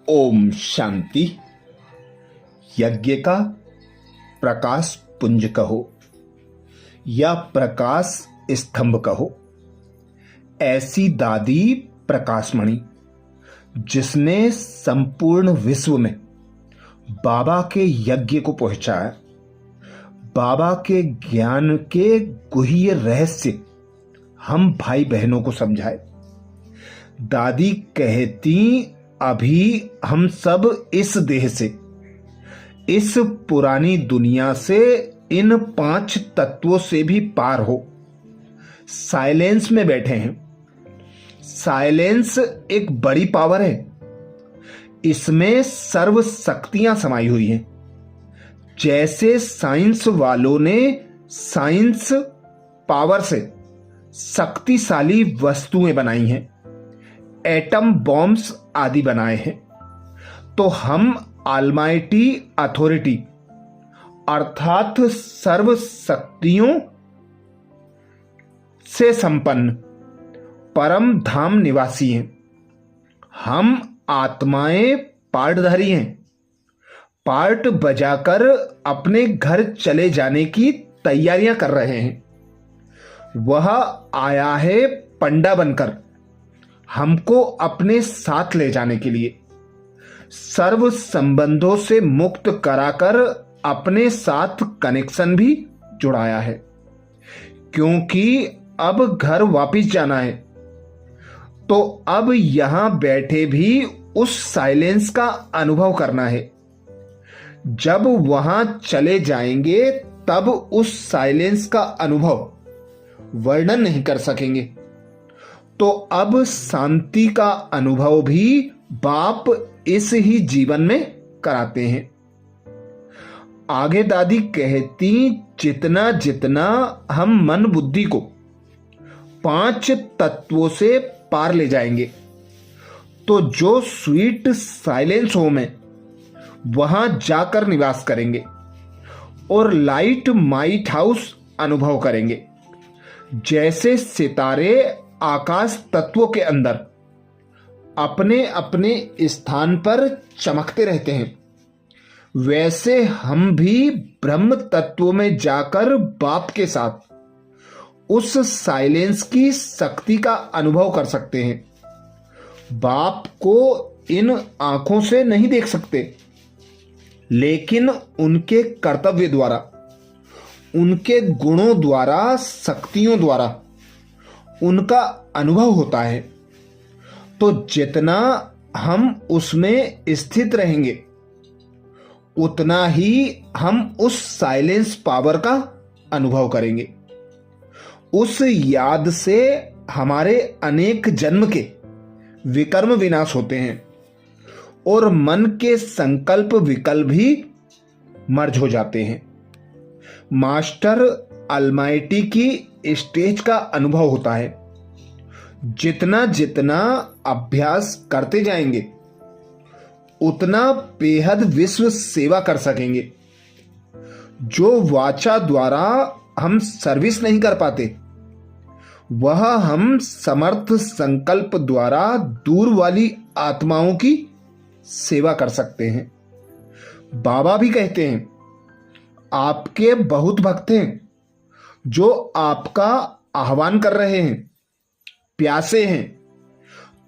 ओम शांति। यज्ञ का प्रकाश पुंज कहो या प्रकाश स्तंभ कहो, ऐसी दादी प्रकाशमणि जिसने संपूर्ण विश्व में बाबा के यज्ञ को पहुंचाया, बाबा के ज्ञान के गुह्य रहस्य हम भाई बहनों को समझाए। दादी कहती, अभी हम सब इस देह से, इस पुरानी दुनिया से, इन 5 तत्वों से भी पार हो साइलेंस में बैठे हैं। साइलेंस एक बड़ी पावर है, इसमें सर्व शक्तियां समाई हुई हैं। जैसे साइंस वालों ने साइंस पावर से शक्तिशाली वस्तुएं बनाई हैं, एटम बॉम्ब्स आदि बनाए हैं, तो हम ऑलमाइटी अथॉरिटी अर्थात सर्व शक्तियों से संपन्न परम धाम निवासी हैं। हम आत्माएं पार्टधारी हैं, पार्ट बजाकर अपने घर चले जाने की तैयारियां कर रहे हैं। वह आया है पंडा बनकर हमको अपने साथ ले जाने के लिए, सर्व संबंधों से मुक्त कराकर अपने साथ कनेक्शन भी जुड़ाया है। क्योंकि अब घर वापस जाना है, तो अब यहां बैठे भी उस साइलेंस का अनुभव करना है। जब वहां चले जाएंगे तब उस साइलेंस का अनुभव वर्णन नहीं कर सकेंगे। तो अब शांति का अनुभव भी बाप इस ही जीवन में कराते हैं। आगे दादी कहती, जितना जितना हम मन बुद्धि को 5 तत्वों से पार ले जाएंगे, तो जो स्वीट साइलेंस होम है वहां जाकर निवास करेंगे और लाइट माइट हाउस अनुभव करेंगे। जैसे सितारे आकाश तत्वों के अंदर अपने अपने स्थान पर चमकते रहते हैं, वैसे हम भी ब्रह्म तत्वों में जाकर बाप के साथ उस साइलेंस की शक्ति का अनुभव कर सकते हैं। बाप को इन आंखों से नहीं देख सकते, लेकिन उनके कर्तव्य द्वारा, उनके गुणों द्वारा, शक्तियों द्वारा उनका अनुभव होता है। तो जितना हम उसमें स्थित रहेंगे, उतना ही हम उस साइलेंस पावर का अनुभव करेंगे। उस याद से हमारे अनेक जन्म के विकर्म विनाश होते हैं और मन के संकल्प विकल्प भी मर्ज हो जाते हैं। मास्टर अलमाइटी की स्टेज का अनुभव होता है। जितना जितना अभ्यास करते जाएंगे, उतना बेहद विश्व सेवा कर सकेंगे। जो वाचा द्वारा हम सर्विस नहीं कर पाते, वह हम समर्थ संकल्प द्वारा दूर वाली आत्माओं की सेवा कर सकते हैं। बाबा भी कहते हैं, आपके बहुत भक्त हैं जो आपका आह्वान कर रहे हैं, प्यासे हैं,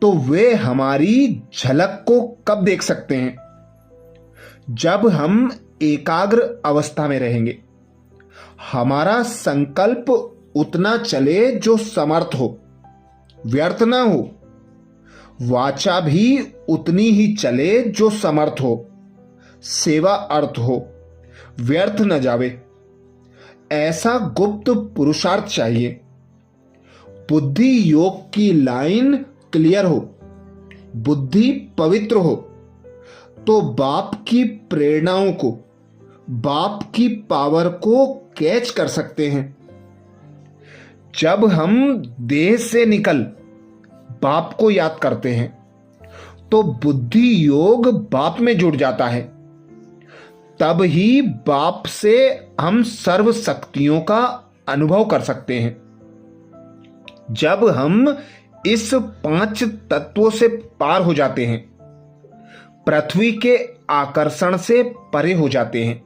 तो वे हमारी झलक को कब देख सकते हैं? जब हम एकाग्र अवस्था में रहेंगे। हमारा संकल्प उतना चले जो समर्थ हो, व्यर्थ ना हो। वाचा भी उतनी ही चले जो समर्थ हो, सेवा अर्थ हो, व्यर्थ न जावे। ऐसा गुप्त पुरुषार्थ चाहिए। बुद्धि योग की लाइन क्लियर हो, बुद्धि पवित्र हो, तो बाप की प्रेरणाओं को, बाप की पावर को कैच कर सकते हैं। जब हम देह से निकल बाप को याद करते हैं, तो बुद्धि योग बाप में जुड़ जाता है। तब ही बाप से हम सर्व शक्तियों का अनुभव कर सकते हैं। जब हम इस 5 तत्वों से पार हो जाते हैं, पृथ्वी के आकर्षण से परे हो जाते हैं।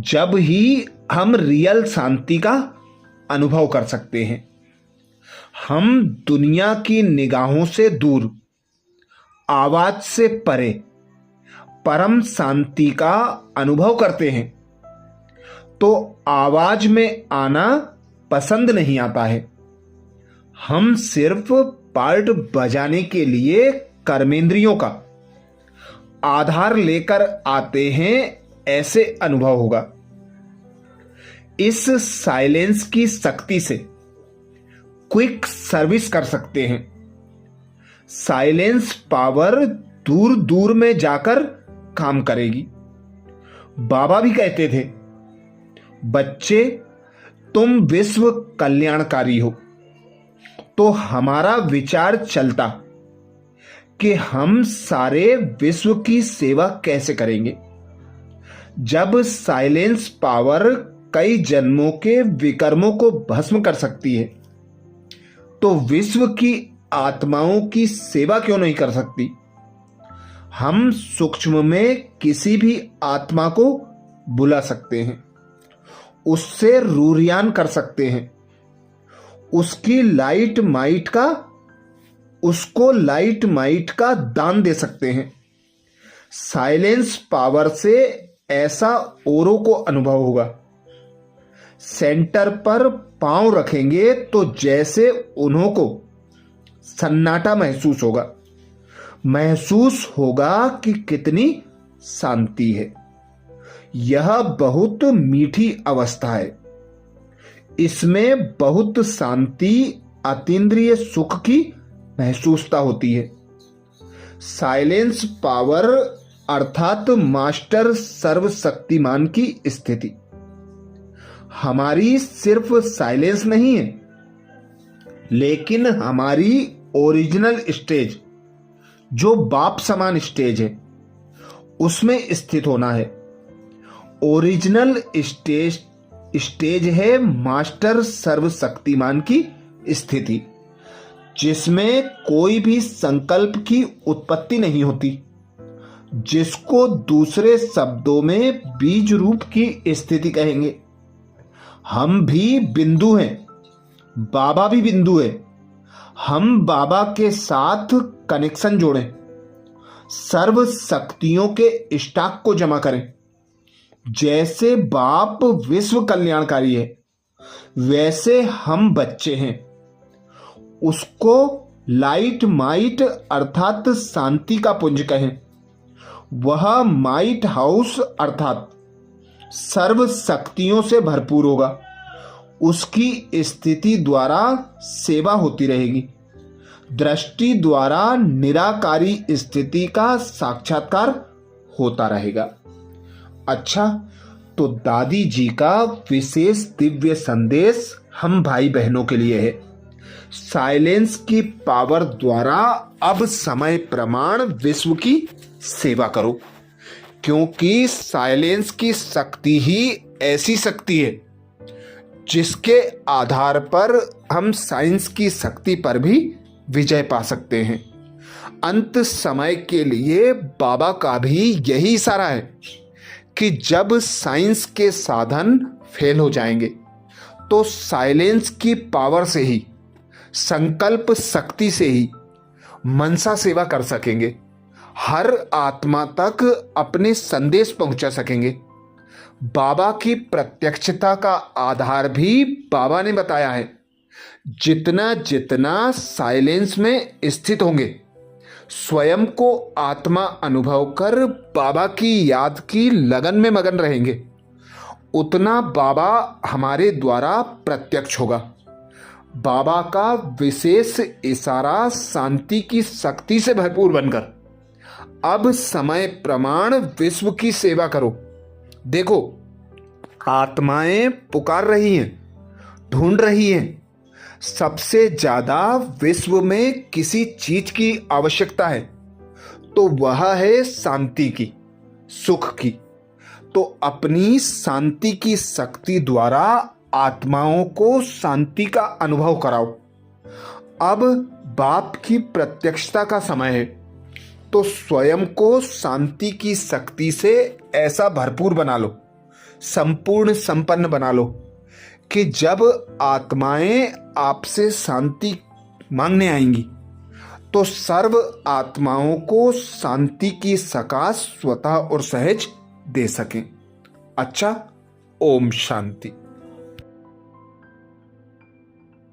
जब ही हम रियल शांति का अनुभव कर सकते हैं। हम दुनिया की निगाहों से दूर, आवाज से परे परम शांति का अनुभव करते हैं। तो आवाज में आना पसंद नहीं आता है। हम सिर्फ पार्ट बजाने के लिए कर्मेंद्रियों का आधार लेकर आते हैं, ऐसे अनुभव होगा। इस साइलेंस की शक्ति से क्विक सर्विस कर सकते हैं। साइलेंस पावर दूर दूर में जाकर काम करेगी। बाबा भी कहते थे, बच्चे तुम विश्व कल्याणकारी हो। तो हमारा विचार चलता कि हम सारे विश्व की सेवा कैसे करेंगे। जब साइलेंस पावर कई जन्मों के विकर्मों को भस्म कर सकती है, तो विश्व की आत्माओं की सेवा क्यों नहीं कर सकती। हम सूक्ष्म में किसी भी आत्मा को बुला सकते हैं, उससे रूरियान कर सकते हैं, उसको लाइट माइट का दान दे सकते हैं। साइलेंस पावर से ऐसा औरों को अनुभव होगा। सेंटर पर पांव रखेंगे तो जैसे उन्हों को सन्नाटा महसूस होगा कि कितनी शांति है। यह बहुत मीठी अवस्था है। इसमें बहुत शांति, अतीन्द्रिय सुख की महसूसता होती है। साइलेंस पावर अर्थात मास्टर सर्वशक्तिमान की स्थिति। हमारी सिर्फ साइलेंस नहीं है, लेकिन हमारी ओरिजिनल स्टेज, जो बाप समान स्टेज है, उसमें स्थित होना है। ओरिजिनल स्टेज है मास्टर सर्वशक्तिमान की स्थिति, जिसमें कोई भी संकल्प की उत्पत्ति नहीं होती, जिसको दूसरे शब्दों में बीज रूप की स्थिति कहेंगे। हम भी बिंदु हैं, बाबा भी बिंदु है। हम बाबा के साथ कनेक्शन जोड़ें, सर्व शक्तियों के स्टॉक को जमा करें। जैसे बाप विश्व कल्याणकारी है, वैसे हम बच्चे हैं। उसको लाइट माइट अर्थात शांति का पुंज कहें। वह माइट हाउस अर्थात सर्व शक्तियों से भरपूर होगा। उसकी स्थिति द्वारा सेवा होती रहेगी। दृष्टि द्वारा निराकारी स्थिति का साक्षात्कार होता रहेगा। अच्छा, तो दादी जी का विशेष दिव्य संदेश हम भाई बहनों के लिए है। साइलेंस की पावर द्वारा अब समय प्रमाण विश्व की सेवा करो, क्योंकि साइलेंस की शक्ति ही ऐसी शक्ति है जिसके आधार पर हम साइंस की शक्ति पर भी विजय पा सकते हैं। अंत समय के लिए बाबा का भी यही इशारा है कि जब साइंस के साधन फेल हो जाएंगे, तो साइलेंस की पावर से ही, संकल्प शक्ति से ही मनसा सेवा कर सकेंगे। हर आत्मा तक अपने संदेश पहुंचा सकेंगे। बाबा की प्रत्यक्षता का आधार भी बाबा ने बताया है। जितना जितना साइलेंस में स्थित होंगे, स्वयं को आत्मा अनुभव कर बाबा की याद की लगन में मगन रहेंगे, उतना बाबा हमारे द्वारा प्रत्यक्ष होगा। बाबा का विशेष इशारा शांति की शक्ति से भरपूर बनकर अब समय प्रमाण विश्व की सेवा करो। देखो, आत्माएं पुकार रही हैं, ढूंढ रही हैं। सबसे ज्यादा विश्व में किसी चीज की आवश्यकता है तो वह है शांति की, सुख की। तो अपनी शांति की शक्ति द्वारा आत्माओं को शांति का अनुभव कराओ। अब बाप की प्रत्यक्षता का समय है। तो स्वयं को शांति की शक्ति से ऐसा भरपूर बना लो, संपूर्ण संपन्न बना लो कि जब आत्माएं आपसे शांति मांगने आएंगी तो सर्व आत्माओं को शांति की सकाश स्वतः और सहज दे सकें। अच्छा, ओम शांति।